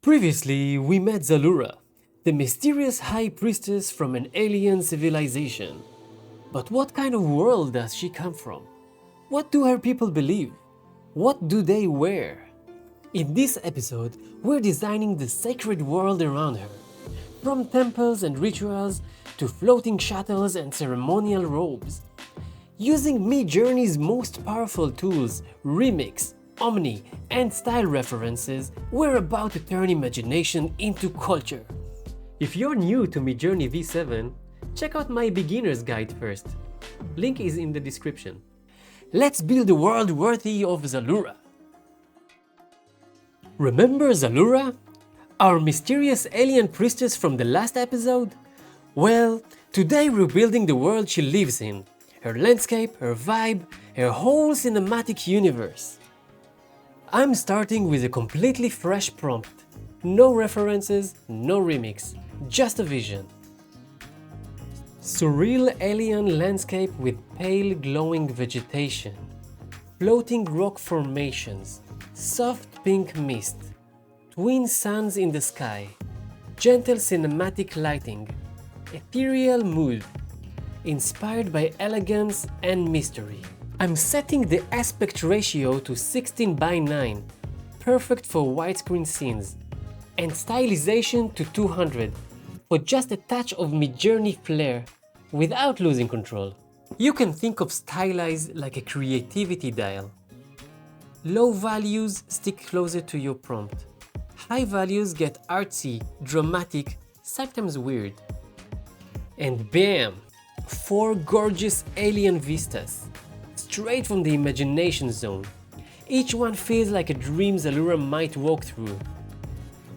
Previously, we met Xalura, the mysterious high priestess from an alien civilization. But what kind of world does she come from? What do her people believe? What do they wear? In this episode, we're designing the sacred world around her. From temples and rituals to floating shuttles and ceremonial robes. Using Midjourney's most powerful tools, Remix, Omni, and style references, we're about to turn imagination into culture. If you're new to Midjourney V7, check out my beginner's guide first. Link is in the description. Let's build a world worthy of Xalura. Remember Xalura? Our mysterious alien priestess from the last episode? Well, today we're building the world she lives in. Her landscape, her vibe, her whole cinematic universe. I'm starting with a completely fresh prompt. No references, no remix, just a vision. Surreal alien landscape with pale glowing vegetation. Floating rock formations. Soft pink mist. Twin suns in the sky. Gentle cinematic lighting. Ethereal mood. Inspired by elegance and mystery. I'm setting the aspect ratio to 16:9, perfect for widescreen scenes, and stylization to 200, for just a touch of Midjourney flair, without losing control. You can think of stylize like a creativity dial. Low values stick closer to your prompt. High values get artsy, dramatic, sometimes weird. And bam! 4 gorgeous alien vistas. Straight from the imagination zone. Each one feels like a dream Xalura might walk through.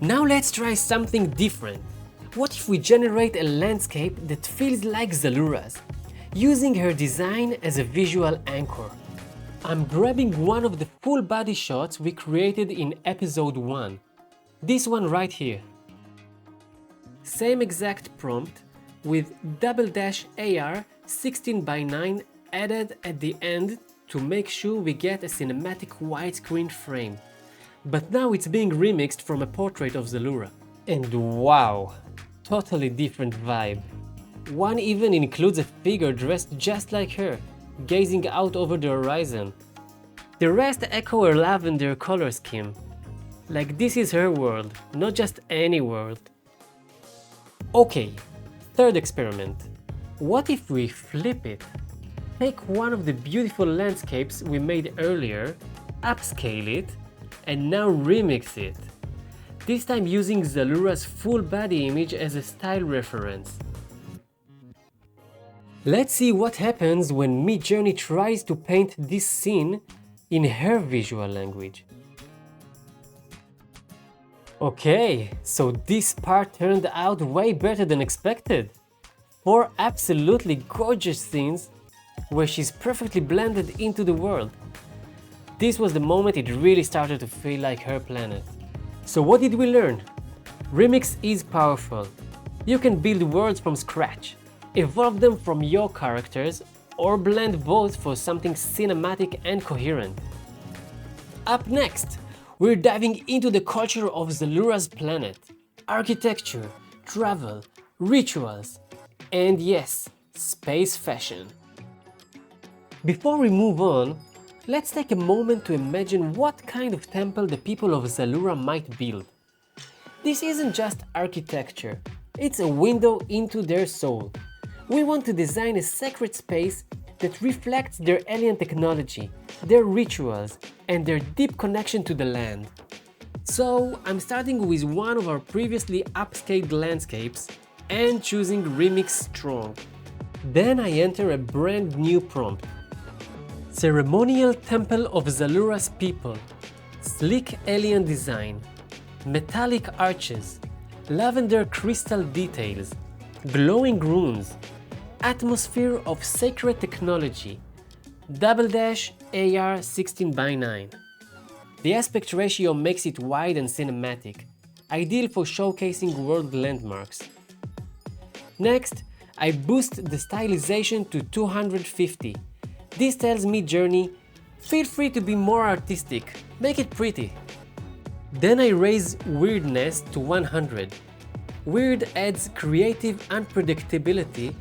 Now let's try something different. What if we generate a landscape that feels like Xalura's, using her design as a visual anchor? I'm grabbing one of the full body shots we created in episode 1. This one right here. Same exact prompt with _AR 16:9 added at the end to make sure we get a cinematic widescreen frame. But now it's being remixed from a portrait of Xalura. And wow, totally different vibe. One even includes a figure dressed just like her, gazing out over the horizon. The rest echo her lavender color scheme. Like this is her world, not just any world. Okay, third experiment. What if we flip it? Take one of the beautiful landscapes we made earlier, upscale it, and now remix it. This time using Xalura's full body image as a style reference. Let's see what happens when Midjourney tries to paint this scene in her visual language. Okay, so this part turned out way better than expected. 4 absolutely gorgeous scenes where she's perfectly blended into the world. This was the moment it really started to feel like her planet. So what did we learn? Remix is powerful. You can build worlds from scratch, evolve them from your characters, or blend both for something cinematic and coherent. Up next, we're diving into the culture of Xalura's planet, architecture, travel, rituals, and yes, space fashion. Before we move on, let's take a moment to imagine what kind of temple the people of Xalura might build. This isn't just architecture, it's a window into their soul. We want to design a sacred space that reflects their alien technology, their rituals, and their deep connection to the land. So I'm starting with one of our previously upscaled landscapes and choosing Remix Strong. Then I enter a brand new prompt. Ceremonial Temple of Xalura's People. Sleek alien design. Metallic arches. Lavender crystal details. Glowing runes. Atmosphere of sacred technology. _AR 16:9. The aspect ratio makes it wide and cinematic, ideal for showcasing world landmarks. Next, I boost the stylization to 250. This tells Midjourney, feel free to be more artistic, make it pretty. Then I raise weirdness to 100. Weird adds creative unpredictability.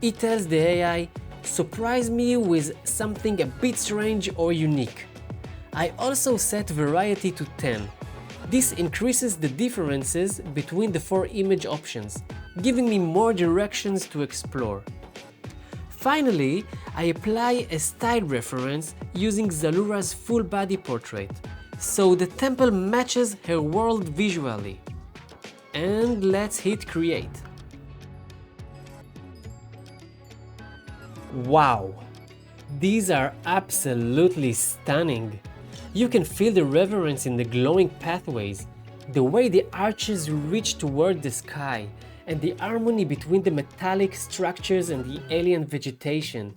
It tells the AI, surprise me with something a bit strange or unique. I also set variety to 10. This increases the differences between the 4 image options, giving me more directions to explore. Finally, I apply a style reference using Xalura's full body portrait, so the temple matches her world visually. And let's hit create. Wow! These are absolutely stunning! You can feel the reverence in the glowing pathways, the way the arches reach toward the sky, and the harmony between the metallic structures and the alien vegetation.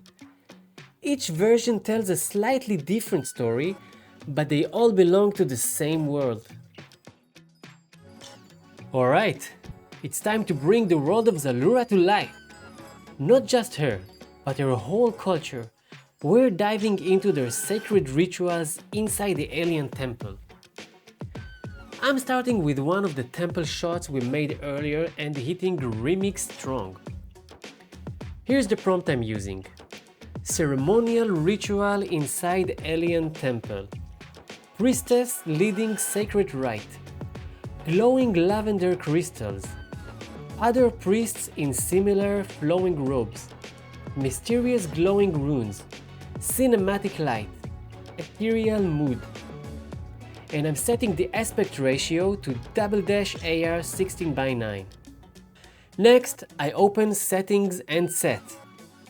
Each version tells a slightly different story, but they all belong to the same world. Alright, it's time to bring the world of Xalura to life. Not just her, but her whole culture. We're diving into their sacred rituals inside the alien temple. I'm starting with one of the temple shots we made earlier and hitting Remix strong. Here's the prompt I'm using. Ceremonial ritual inside alien temple. Priestess leading sacred rite. Glowing lavender crystals. Other priests in similar flowing robes. Mysterious glowing runes. Cinematic light. Ethereal mood. And I'm setting the aspect ratio to AR 16:9. Next, I open Settings and set.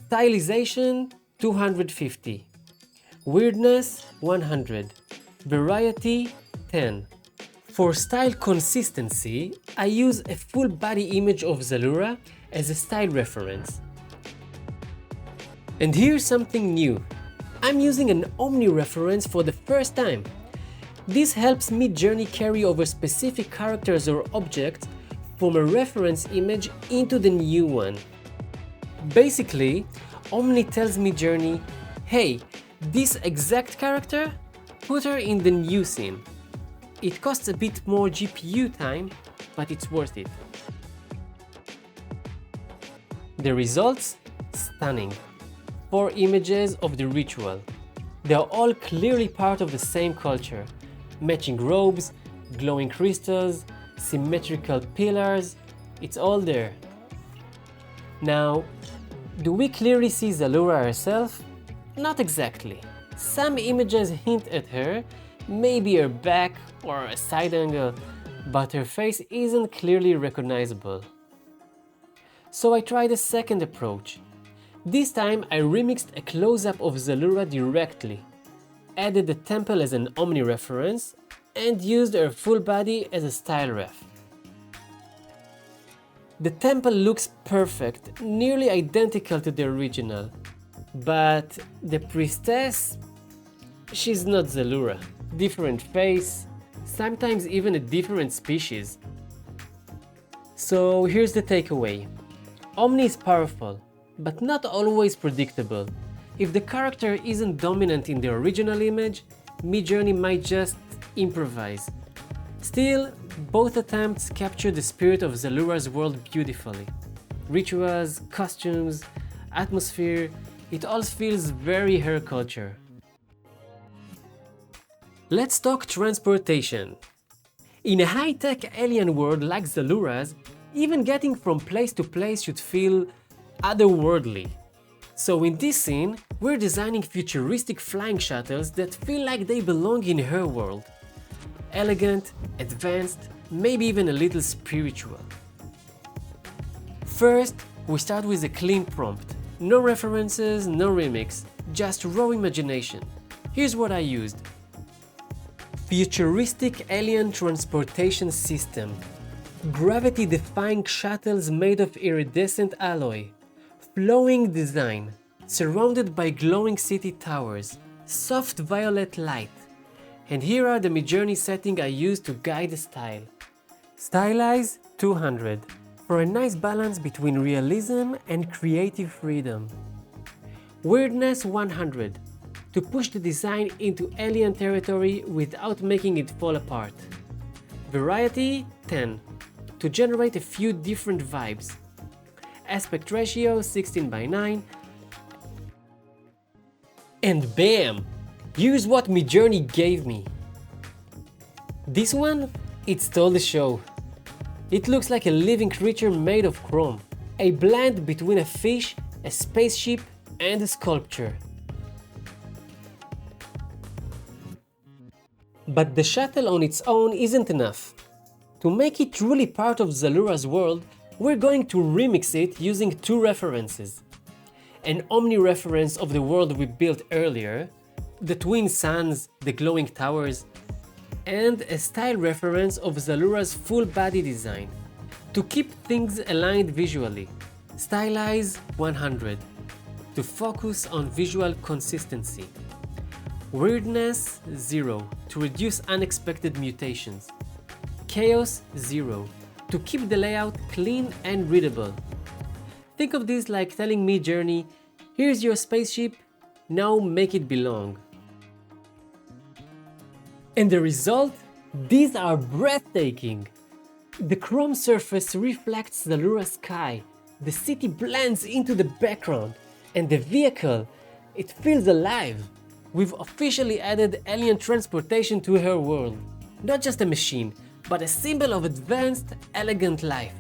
Stylization 250. Weirdness 100. Variety 10. For style consistency, I use a full body image of Xalura as a style reference. And here's something new. I'm using an Omni reference for the first time. This helps Midjourney carry over specific characters or objects from a reference image into the new one. Basically, Omni tells Midjourney, hey, this exact character, put her in the new scene. It costs a bit more GPU time, but it's worth it. The results? Stunning. 4 images of the ritual. They are all clearly part of the same culture. Matching robes, glowing crystals, symmetrical pillars, it's all there. Now, do we clearly see Xalura herself? Not exactly. Some images hint at her, maybe her back or a side angle, but her face isn't clearly recognizable. So I tried a second approach. This time I remixed a close-up of Xalura directly, added the temple as an Omni reference, and used her full body as a style ref. The temple looks perfect, nearly identical to the original, but the priestess? She's not Xalura. Different face, sometimes even a different species. So here's the takeaway. Omni is powerful, but not always predictable. If the character isn't dominant in the original image, Midjourney might just improvise. Still, both attempts capture the spirit of Xalura's world beautifully. Rituals, costumes, atmosphere, it all feels very her culture. Let's talk transportation. In a high-tech alien world like Xalura's, even getting from place to place should feel otherworldly. So in this scene, we're designing futuristic flying shuttles that feel like they belong in her world. Elegant, advanced, maybe even a little spiritual. First, we start with a clean prompt. No references, no remix, just raw imagination. Here's what I used. Futuristic alien transportation system. Gravity-defying shuttles made of iridescent alloy. Flowing design, surrounded by glowing city towers, soft violet light. And here are the Midjourney settings I used to guide the style. Stylize 200, for a nice balance between realism and creative freedom. Weirdness 100, to push the design into alien territory without making it fall apart. Variety 10 to generate a few different vibes. Aspect ratio 16:9. And bam! Here's what Midjourney gave me. This one, it stole the show. It looks like a living creature made of chrome, a blend between a fish, a spaceship, and a sculpture. But the shuttle on its own isn't enough. To make it truly part of Xalura's world, we're going to remix it using two references. An Omni Reference of the world we built earlier, the twin suns, the glowing towers, and a style reference of Xalura's full body design. To keep things aligned visually, stylize 100. To focus on visual consistency. Weirdness 0 to reduce unexpected mutations. Chaos 0 to keep the layout clean and readable. Think of this like telling Midjourney, here's your spaceship, now make it belong. And the result? These are breathtaking! The chrome surface reflects Xalura's sky, the city blends into the background, and the vehicle, it feels alive. We've officially added alien transportation to her world. Not just a machine, but a symbol of advanced, elegant life.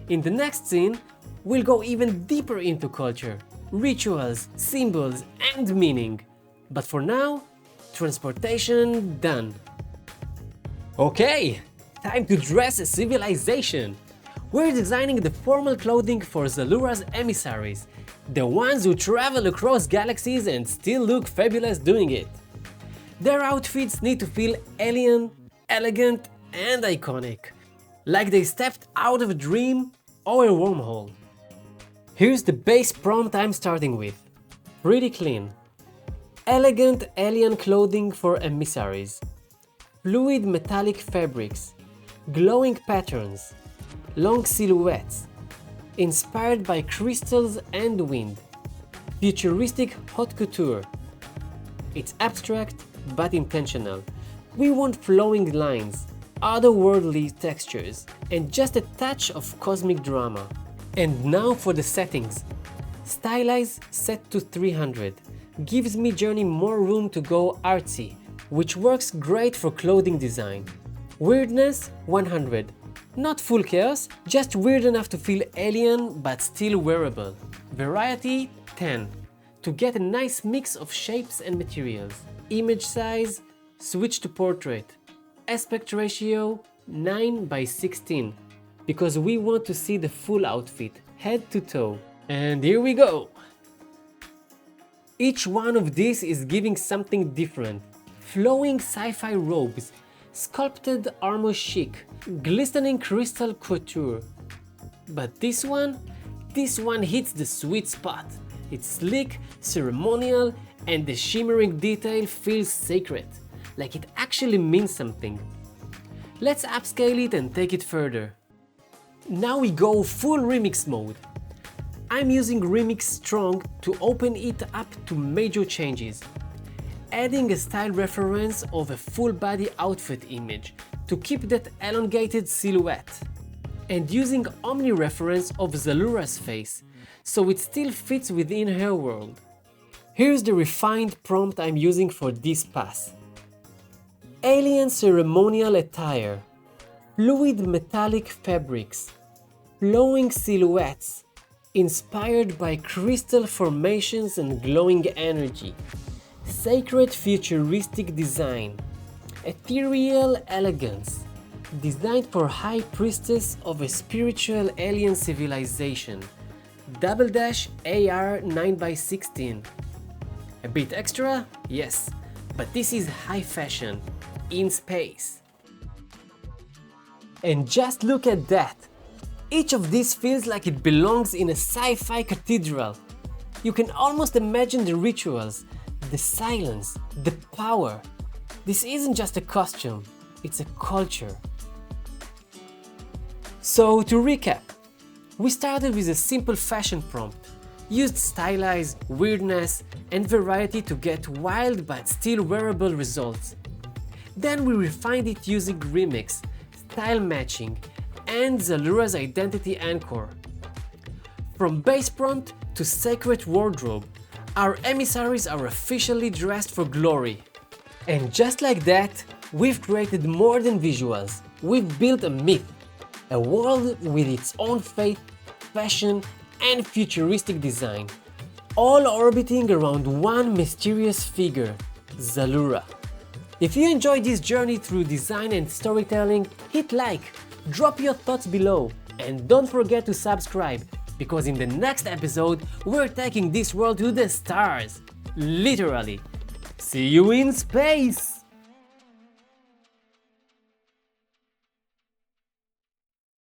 In the next scene, we'll go even deeper into culture, rituals, symbols, and meaning. But for now, transportation done. Okay, time to dress a civilization. We're designing the formal clothing for Xalura's emissaries, the ones who travel across galaxies and still look fabulous doing it. Their outfits need to feel alien, elegant, and iconic, like they stepped out of a dream or a wormhole. Here's the base prompt I'm starting with. Pretty clean. Elegant alien clothing for emissaries. Fluid metallic fabrics. Glowing patterns. Long silhouettes. Inspired by crystals and wind. Futuristic haute couture. It's abstract but intentional. We want flowing lines, otherworldly textures, and just a touch of cosmic drama. And now for the settings. Stylize set to 300. Gives Midjourney more room to go artsy, which works great for clothing design. Weirdness 100. Not full chaos, just weird enough to feel alien but still wearable. Variety 10. To get a nice mix of shapes and materials. Image size, switch to portrait. Aspect ratio 9:16. Because we want to see the full outfit, head to toe. And here we go! Each one of these is giving something different. Flowing sci-fi robes, sculpted armor chic, glistening crystal couture. But this one hits the sweet spot. It's sleek, ceremonial, and the shimmering detail feels sacred, like it actually means something. Let's upscale it and take it further. Now we go full remix mode. I'm using Remix Strong to open it up to major changes. Adding a style reference of a full body outfit image to keep that elongated silhouette. And using Omni Reference of Xalura's face, so it still fits within her world. Here's the refined prompt I'm using for this pass. Alien ceremonial attire. Fluid metallic fabrics. Flowing silhouettes. Inspired by crystal formations and glowing energy. Sacred futuristic design. Ethereal elegance. Designed for high priestess of a spiritual alien civilization. Double dash AR 9:16. A bit extra? Yes, but this is high fashion, in space. And just look at that! Each of these feels like it belongs in a sci-fi cathedral. You can almost imagine the rituals, the silence, the power. This isn't just a costume, it's a culture. So to recap, we started with a simple fashion prompt, used stylize, weirdness, and variety to get wild but still wearable results. Then we refined it using Remix, style matching, and Xalura's identity anchor. From base prompt to sacred wardrobe, our emissaries are officially dressed for glory. And just like that, we've created more than visuals. We've built a myth, a world with its own fate, fashion, and futuristic design, all orbiting around one mysterious figure, Xalura. If you enjoyed this journey through design and storytelling, hit like, drop your thoughts below, and don't forget to subscribe, because in the next episode, we're taking this world to the stars. Literally. See you in space!